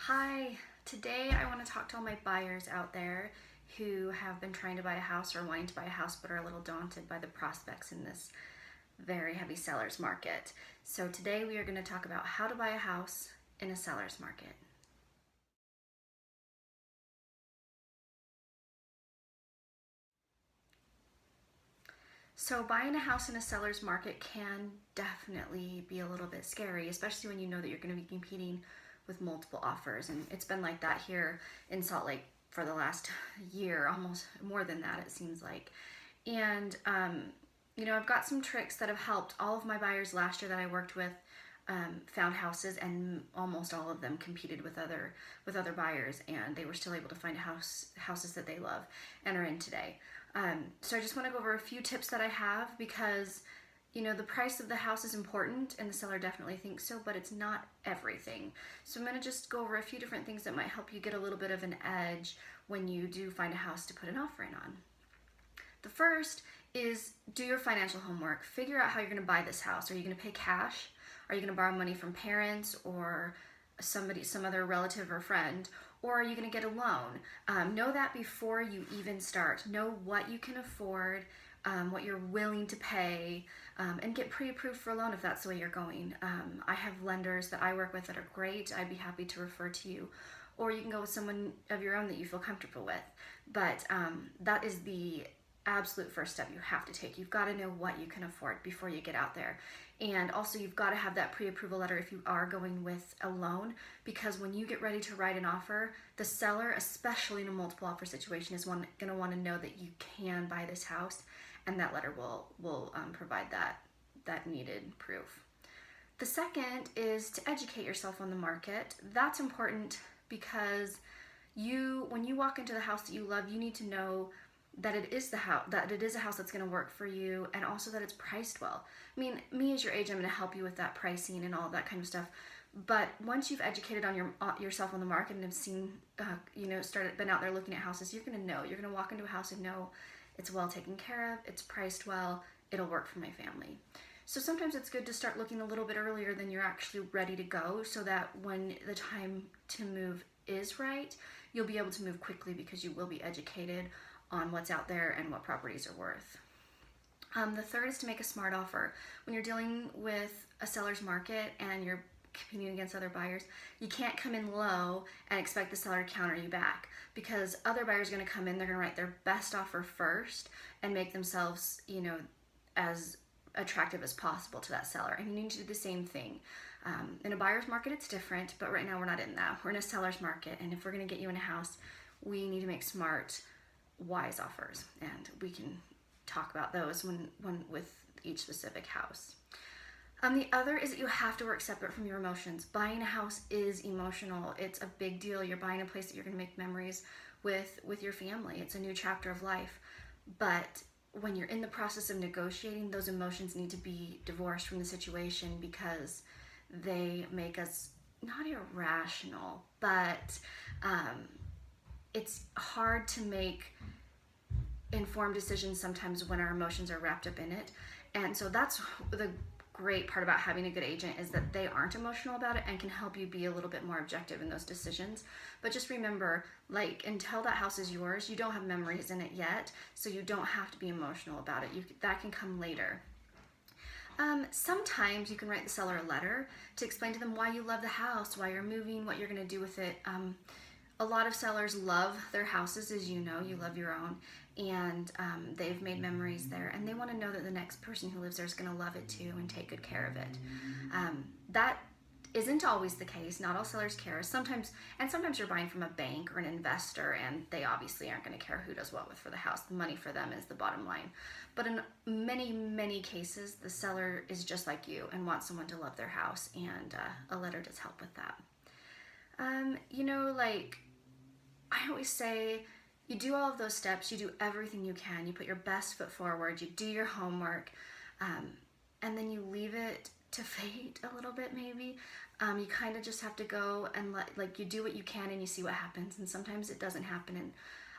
Hi, today I want to talk to all my buyers out there who have been trying to buy a house or wanting to buy a house but are a little daunted by the prospects in this very heavy seller's market. So today we are going to talk about how to buy a house in a seller's market. So buying a house in a seller's market can definitely be a little bit scary, especially when you know that you're going to be competing with multiple offers. And it's been like that here in Salt Lake for the last year, almost more than that, it seems like. And, I've got some tricks that have helped. All of my buyers last year that I worked with found houses, and almost all of them competed with other buyers, and they were still able to find houses that they love and are in today. So I just want to go over a few tips that I have because the price of the house is important and the seller definitely thinks so, but it's not everything. So I'm going to just go over a few different things that might help you get a little bit of an edge when you do find a house to put an offer in on. The first is do your financial homework. Figure out how you're going to buy this house. Are you going to pay cash? Are you going to borrow money from parents or some other relative or friend? Or are you going to get a loan? Know that before you even start. Know what you can afford, what you're willing to pay, and get pre-approved for a loan if that's the way you're going. I have lenders that I work with that are great. I'd be happy to refer to you. Or you can go with someone of your own that you feel comfortable with. But that is the absolute first step you have to take. You've got to know what you can afford before you get out there. And also you've got to have that pre-approval letter if you are going with a loan, because when you get ready to write an offer, the seller, especially in a multiple offer situation, is going to want to know that you can buy this house, and that letter will provide that needed proof. The second is to educate yourself on the market. That's important because when you walk into the house that you love, you need to know that it is a house that's going to work for you, and also that it's priced well. I mean, me as your agent, I'm going to help you with that pricing and all that kind of stuff. But once you've educated on yourself on the market and have seen, been out there looking at houses, you're going to know. You're going to walk into a house and know it's well taken care of, it's priced well, it'll work for my family. So sometimes it's good to start looking a little bit earlier than you're actually ready to go, so that when the time to move is right, you'll be able to move quickly because you will be educated on what's out there and what properties are worth. The third is to make a smart offer. When you're dealing with a seller's market and you're competing against other buyers, you can't come in low and expect the seller to counter you back, because other buyers are going to come in, they're going to write their best offer first and make themselves, as attractive as possible to that seller. And you need to do the same thing. In a buyer's market, it's different, but right now we're not in that. We're in a seller's market, and if we're going to get you in a house, we need to make smart, wise offers, and we can talk about those when with each specific house. The other is that you have to work separate from your emotions. Buying a house is emotional. It's a big deal. You're buying a place that you're going to make memories with your family. It's a new chapter of life. But when you're in the process of negotiating, those emotions need to be divorced from the situation, because they make us not irrational, but it's hard to make informed decisions sometimes when our emotions are wrapped up in it. And so that's the great part about having a good agent, is that they aren't emotional about it and can help you be a little bit more objective in those decisions. But just remember, until that house is yours, you don't have memories in it yet, so you don't have to be emotional about it. That can come later. Sometimes you can write the seller a letter to explain to them why you love the house, why you're moving, what you're going to do with it. A lot of sellers love their houses, as you know, you love your own, and they've made memories there, and they want to know that the next person who lives there is going to love it too and take good care of it. That isn't always the case. Not all sellers care. Sometimes you're buying from a bank or an investor, and they obviously aren't going to care who does what with for the house. The money for them is the bottom line. But in many, many cases, the seller is just like you and wants someone to love their house, and a letter does help with that. I always say, you do all of those steps, you do everything you can, you put your best foot forward, you do your homework, and then you leave it to fate a little bit maybe. You kind of just have to go and you do what you can and you see what happens, and sometimes it doesn't happen. And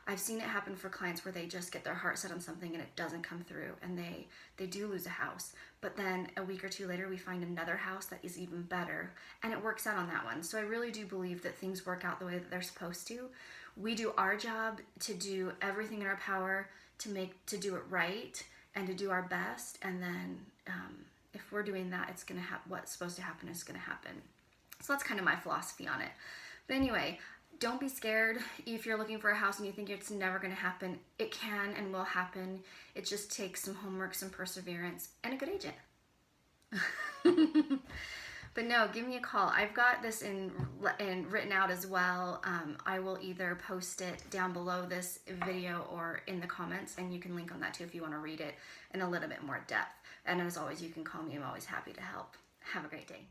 I've seen it happen for clients where they just get their heart set on something and it doesn't come through, and they do lose a house. But then a week or two later, we find another house that is even better, and it works out on that one. So I really do believe that things work out the way that they're supposed to. We do our job to do everything in our power to do it right and to do our best, and then if we're doing that, it's gonna what's supposed to happen is gonna happen. So that's kind of my philosophy on it. But anyway, don't be scared if you're looking for a house and you think it's never going to happen. It can and will happen. It just takes some homework, some perseverance, and a good agent. But no, give me a call. I've got this in written out as well. I will either post it down below this video or in the comments, and you can link on that too if you want to read it in a little bit more depth. And as always, you can call me. I'm always happy to help. Have a great day.